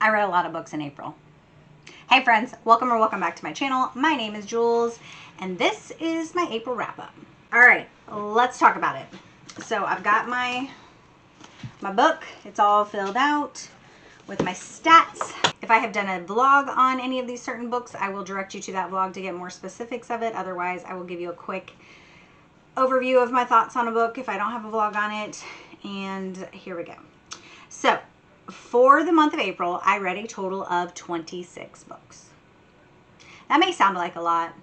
I read a lot of books in April. Hey friends, welcome back to my channel. My name is Jules, and this is my April wrap-up. All right, let's talk about it. So I've got my book. It's all filled out with my stats. If I have done a vlog on any of these certain books, I will direct you to that vlog to get more specifics of it. Otherwise, I will give you a quick overview of my thoughts on a book if I don't have a vlog on it. And here we go. So for the month of April, I read a total of 26 books. That may sound like a lot,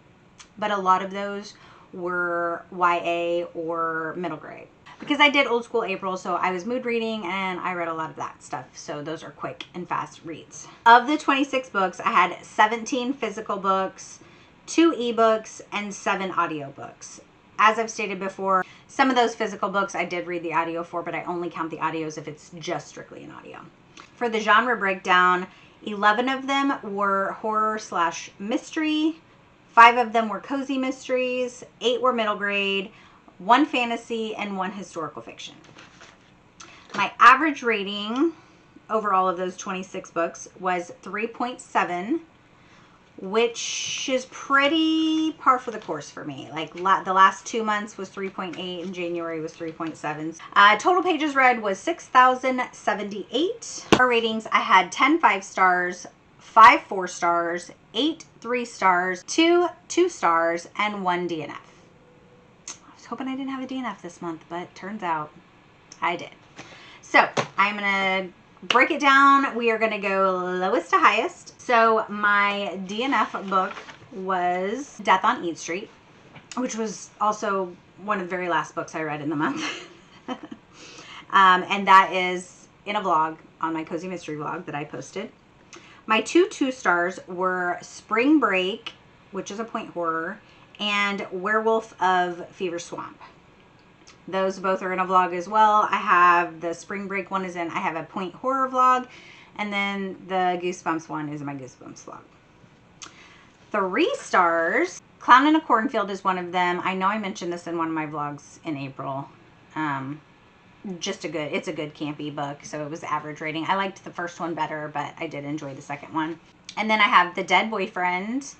but a lot of those were YA or middle grade. Because I did old school April, so I was mood reading and I read a lot of that stuff. So those are quick and fast reads. Of the 26 books, I had 17 physical books, 2 ebooks, and 7 audiobooks. As I've stated before, some of those physical books I did read the audio for, but I only count the audios if it's just strictly an audio. For the genre breakdown, 11 of them were horror/mystery, 5 of them were cozy mysteries, 8 were middle grade, 1 fantasy, and 1 historical fiction. My average rating over all of those 26 books was 3.7, which is pretty par for the course for me. Like the last 2 months was 3.8 and January was 3.7. Total pages read was 6,078. For ratings, I had 10 5 stars, 5 4 stars, 8 3 stars, 2 2 stars, and 1 DNF. I was hoping I didn't have a DNF this month, but turns out I did. So I'm gonna break it down. We are going to go lowest to highest. So my DNF book was Death on Eat Street, which was also one of the very last books I read in the month. And that is in a vlog on my Cozy Mystery vlog that I posted. My 2 stars were Spring Break, which is a point horror, and Werewolf of Fever Swamp. Those both are in a vlog as well. I have the Spring Break one is in, I have a point horror vlog, and then the Goosebumps one is in my Goosebumps vlog. 3 stars, Clown in a Cornfield is one of them. I know I mentioned this in one of my vlogs in April. It's a good campy book, so it was average rating. I liked the first one better, but I did enjoy the second one. And then I have The Dead Boyfriend,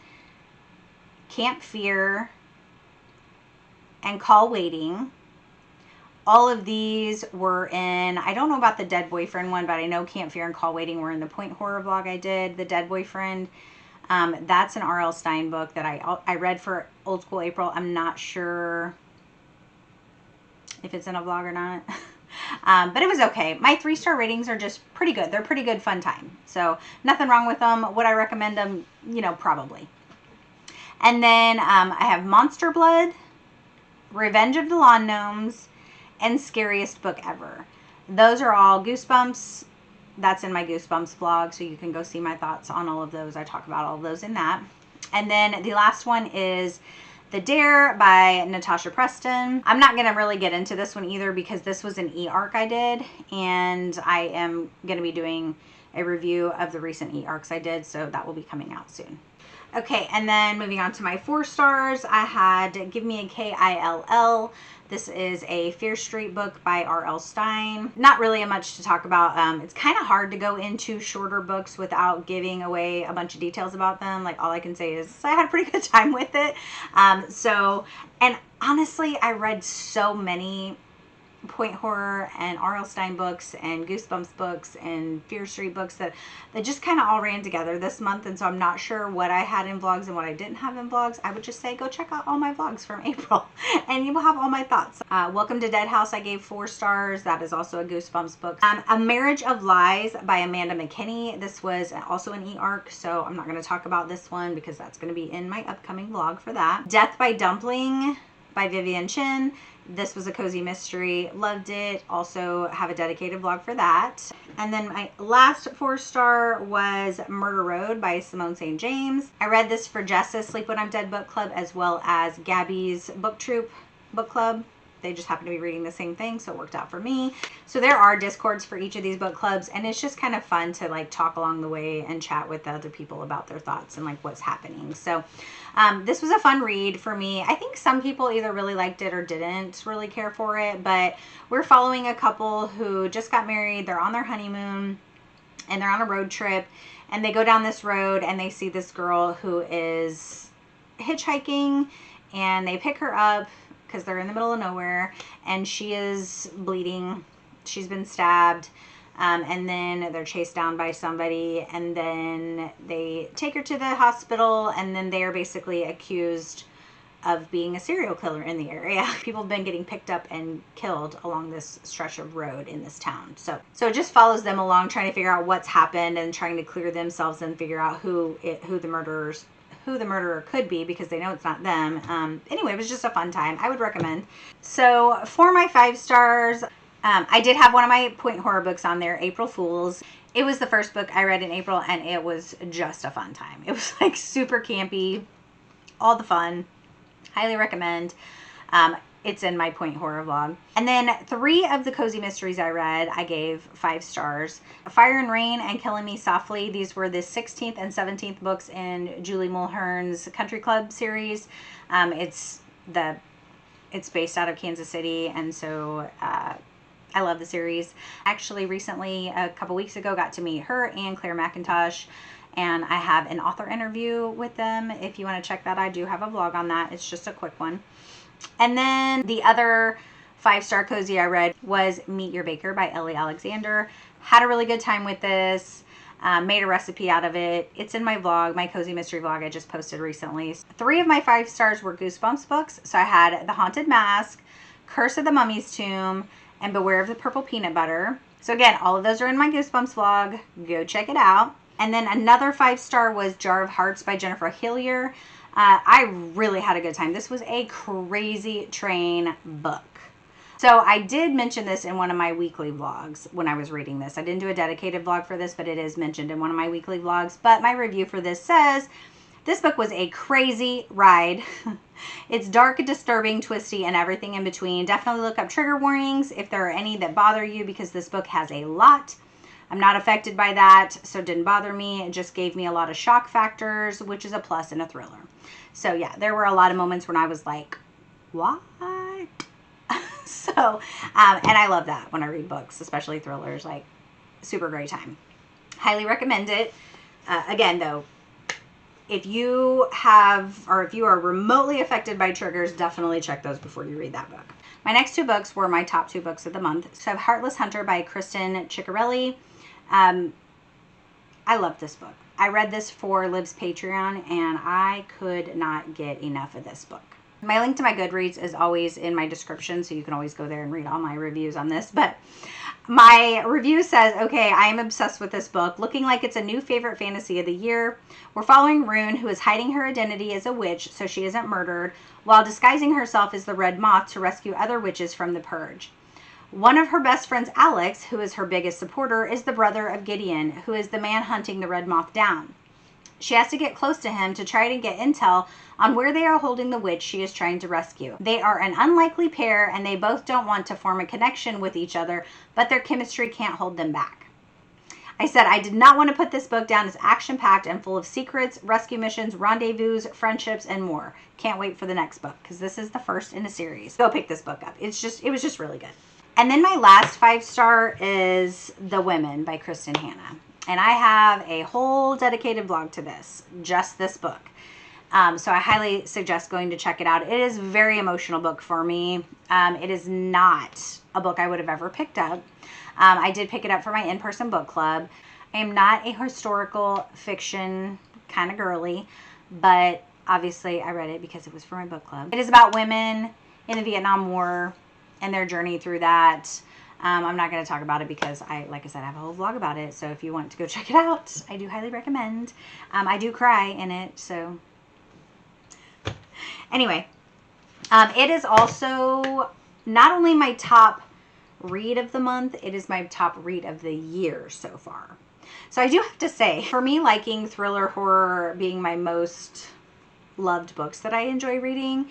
Camp Fear, and Call Waiting. All of these were in, I don't know about the Dead Boyfriend one, but I know Camp Fear and Call Waiting were in the point horror vlog I did. The Dead Boyfriend, that's an R.L. Stine book that I read for Old School April. I'm not sure if it's in a vlog or not. But it was okay. My 3-star ratings are just pretty good. They're pretty good fun time. So nothing wrong with them. Would I recommend them? You know, probably. And then I have Monster Blood, Revenge of the Lawn Gnomes, and Scariest Book Ever. Those are all Goosebumps. That's in my Goosebumps vlog, so you can go see my thoughts on all of those. I talk about all of those in that. And then the last one is The Dare by Natasha Preston. I'm not going to really get into this one either because this was an e-arc I did, and I am going to be doing a review of the recent e-arcs I did, so that will be coming out soon. Okay, and then moving on to my 4 stars, I had Give Me a Kill. This is a Fear Street book by R.L. Stine. Not really much to talk about. It's kind of hard to go into shorter books without giving away a bunch of details about them. Like, all I can say is I had a pretty good time with it. And honestly, I read so many point horror and R.L. Stine books and Goosebumps books and Fear Street books that just kind of all ran together this month, and so I'm not sure what I had in vlogs and what I didn't have in vlogs. I would just say go check out all my vlogs from April and you will have all my thoughts. Welcome to Dead House, I gave 4 stars. That is also a Goosebumps book. A Marriage of Lies by Amanda McKinney. This was also an e-arc, so I'm not going to talk about this one because that's going to be in my upcoming vlog for that. Death by Dumpling by Vivian Chin. This was a cozy mystery. Loved it. Also have a dedicated vlog for that. And then my last 4-star was Murder Road by Simone St. James. I read this for Jess's Sleep When I'm Dead book club as well as Gabby's book troop book club. They just happen to be reading the same thing, so it worked out for me. So there are Discords for each of these book clubs, and it's just kind of fun to like talk along the way and chat with the other people about their thoughts and like what's happening. So this was a fun read for me. I think some people either really liked it or didn't really care for it, but we're following a couple who just got married. They're on their honeymoon. and they're on a road trip, and they go down this road and they see this girl who is hitchhiking, and they pick her up because they're in the middle of nowhere, and she is bleeding. She's been stabbed. And then they're chased down by somebody, and then they take her to the hospital, and then they are basically accused of being a serial killer in the area. People have been getting picked up and killed along this stretch of road in this town. So it just follows them along, trying to figure out what's happened and trying to clear themselves and figure out who the murderer could be, because they know it's not them. Anyway, it was just a fun time. I would recommend. So for my 5 stars, I did have one of my point horror books on there, April Fools. It was the first book I read in April, and it was just a fun time. It was like super campy, all the fun. Highly recommend. It's in my point horror vlog. And then 3 of the cozy mysteries I read, I gave 5 stars. Fire and Rain and Killing Me Softly. These were the 16th and 17th books in Julie Mulhern's Country Club series. It's based out of Kansas City, and so I love the series. Actually, recently, a couple weeks ago, got to meet her and Claire McIntosh, and I have an author interview with them. If you want to check that, I do have a vlog on that. It's just a quick one. And then the other 5-star cozy I read was Meet Your Baker by Ellie Alexander. Had a really good time with this. Made a recipe out of it. It's in my vlog, my cozy mystery vlog I just posted recently. 3 of my 5 stars were Goosebumps books. So I had The Haunted Mask, Curse of the Mummy's Tomb, and Beware of the Purple Peanut Butter. So again, all of those are in my Goosebumps vlog. Go check it out. And then another 5-star was Jar of Hearts by Jennifer Hillier. I really had a good time. This was a crazy train book. So I did mention this in one of my weekly vlogs when I was reading this. I didn't do a dedicated vlog for this, but it is mentioned in one of my weekly vlogs. But my review for this says, this book was a crazy ride. It's dark, disturbing, twisty, and everything in between. Definitely look up trigger warnings if there are any that bother you, because this book has a lot. I'm not affected by that, so it didn't bother me. It just gave me a lot of shock factors, which is a plus in a thriller. So yeah, there were a lot of moments when I was like, what? So, and I love that when I read books, especially thrillers, like super great time. Highly recommend it. Again, though, if you are remotely affected by triggers, definitely check those before you read that book. My next 2 books were my top 2 books of the month. So I have Heartless Hunter by Kristen Ciccarelli. I love this book. I read this for Liv's Patreon, and I could not get enough of this book. My link to my Goodreads is always in my description, so you can always go there and read all my reviews on this. But my review says, okay, I am obsessed with this book, looking like it's a new favorite fantasy of the year. We're following Rune, who is hiding her identity as a witch so she isn't murdered, while disguising herself as the Red Moth to rescue other witches from the Purge. One of her best friends, Alex, who is her biggest supporter, is the brother of Gideon, who is the man hunting the Red Moth down. She has to get close to him to try to get intel on where they are holding the witch she is trying to rescue. They are an unlikely pair, and they both don't want to form a connection with each other, but their chemistry can't hold them back. I said I did not want to put this book down as action-packed and full of secrets, rescue missions, rendezvous, friendships, and more. Can't wait for the next book, because this is the first in a series. Go pick this book up. It was just really good. And then my last 5-star is The Women by Kristen Hanna. And I have a whole dedicated vlog to this, just this book. So I highly suggest going to check it out. It is a very emotional book for me. It is not a book I would have ever picked up. I did pick it up for my in-person book club. I am not a historical fiction kind of girly, but obviously I read it because it was for my book club. It is about women in the Vietnam War and their journey through that. I'm not going to talk about it because like I said, I have a whole vlog about it. So if you want to go check it out, I do highly recommend. I do cry in it. So anyway, it is also not only my top read of the month, it is my top read of the year so far. So I do have to say, for me, liking thriller horror being my most loved books that I enjoy reading,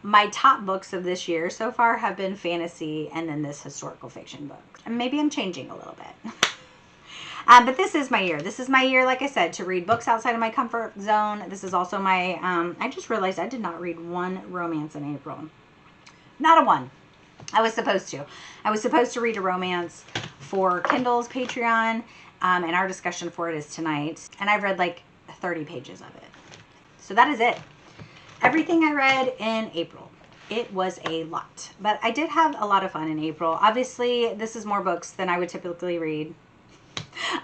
my top books of this year so far have been fantasy and then this historical fiction book. And maybe I'm changing a little bit. But this is my year. This is my year, like I said, to read books outside of my comfort zone. This is also my, I just realized I did not read one romance in April. Not a one. I was supposed to. I was supposed to read a romance for Kindle's Patreon. And our discussion for it is tonight. And I've read like 30 pages of it. So that is it. Everything I read in April. It was a lot. But I did have a lot of fun in April. Obviously, this is more books than I would typically read.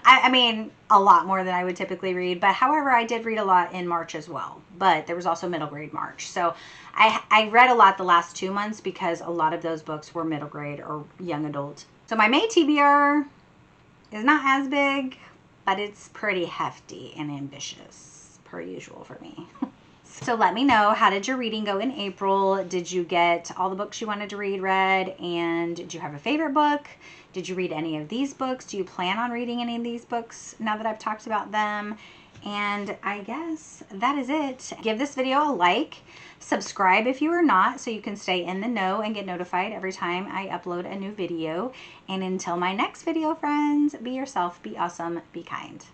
I mean, a lot more than I would typically read. But however, I did read a lot in March as well. But there was also middle grade March. So I read a lot the last 2 months because a lot of those books were middle grade or young adult. So my May TBR is not as big, but it's pretty hefty and ambitious, per usual for me. So let me know, how did your reading go in April? Did you get all the books you wanted to read? And did you have a favorite book? Did you read any of these books? Do you plan on reading any of these books now that I've talked about them? And I guess that is it. Give this video a like. Subscribe if you are not, so you can stay in the know and get notified every time I upload a new video. And until my next video, friends, be yourself, be awesome, be kind.